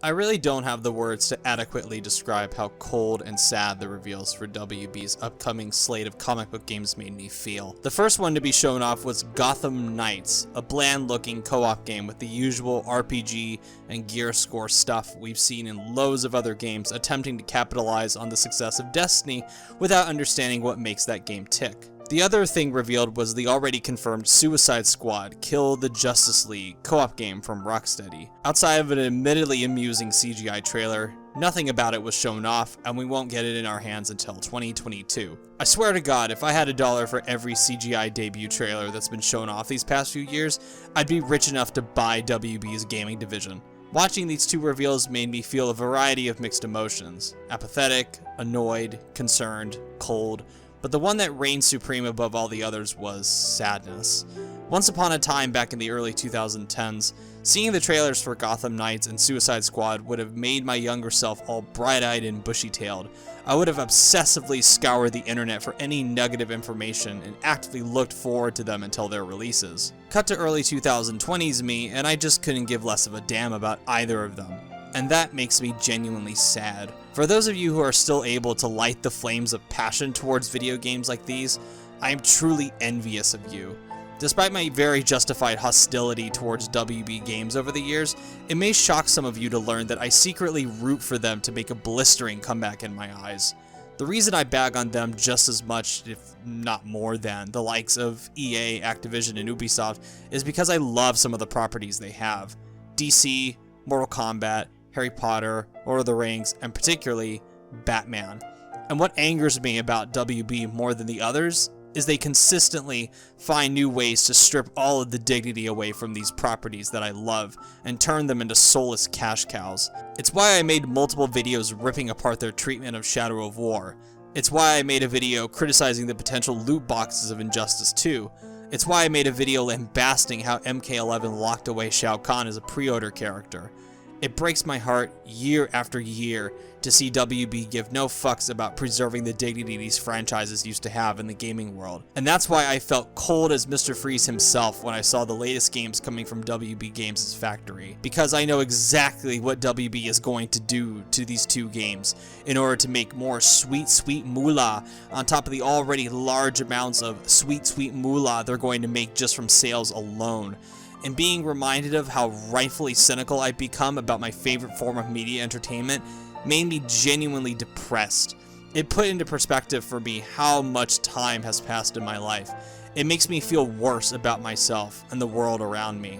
I really don't have the words to adequately describe how cold and sad the reveals for WB's upcoming slate of comic book games made me feel. The first one to be shown off was Gotham Knights, a bland-looking co-op game with the usual RPG and gear score stuff we've seen in loads of other games attempting to capitalize on the success of Destiny without understanding what makes that game tick. The other thing revealed was the already confirmed Suicide Squad Kill the Justice League co-op game from Rocksteady. Outside of an admittedly amusing CGI trailer, nothing about it was shown off, and we won't get it in our hands until 2022. I swear to God, if I had $1 for every CGI debut trailer that's been shown off these past few years, I'd be rich enough to buy WB's gaming division. Watching these two reveals made me feel a variety of mixed emotions: apathetic, annoyed, concerned, cold, but the one that reigned supreme above all the others was sadness. Once upon a time back in the early 2010s, seeing the trailers for Gotham Knights and Suicide Squad would have made my younger self all bright-eyed and bushy-tailed. I would have obsessively scoured the internet for any negative information and actively looked forward to them until their releases. Cut to early 2020s me, and I just couldn't give less of a damn about either of them. And that makes me genuinely sad. For those of you who are still able to light the flames of passion towards video games like these, I am truly envious of you. Despite my very justified hostility towards WB games over the years, it may shock some of you to learn that I secretly root for them to make a blistering comeback in my eyes. The reason I bag on them just as much, if not more than, the likes of EA, Activision, and Ubisoft is because I love some of the properties they have. DC, Mortal Kombat, Harry Potter, Lord of the Rings, and particularly Batman. And what angers me about WB more than the others is they consistently find new ways to strip all of the dignity away from these properties that I love and turn them into soulless cash cows. It's why I made multiple videos ripping apart their treatment of Shadow of War. It's why I made a video criticizing the potential loot boxes of Injustice 2. It's why I made a video lambasting how MK11 locked away Shao Kahn as a pre-order character. It breaks my heart year after year to see WB give no fucks about preserving the dignity these franchises used to have in the gaming world. And that's why I felt cold as Mr. Freeze himself when I saw the latest games coming from WB Games' factory, because I know exactly what WB is going to do to these two games in order to make more sweet moolah on top of the already large amounts of sweet moolah they're going to make just from sales alone. And being reminded of how rightfully cynical I've become about my favorite form of media entertainment made me genuinely depressed. It put into perspective for me how much time has passed in my life. It makes me feel worse about myself and the world around me.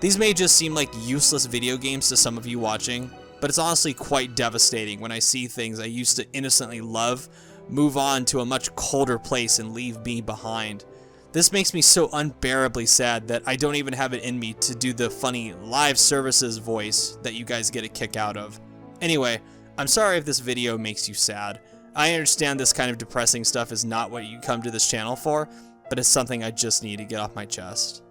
These may just seem like useless video games to some of you watching, but it's honestly quite devastating when I see things I used to innocently love move on to a much colder place and leave me behind. This makes me so unbearably sad that I don't even have it in me to do the funny live services voice that you guys get a kick out of. Anyway, I'm sorry if this video makes you sad. I understand this kind of depressing stuff is not what you come to this channel for, but it's something I just need to get off my chest.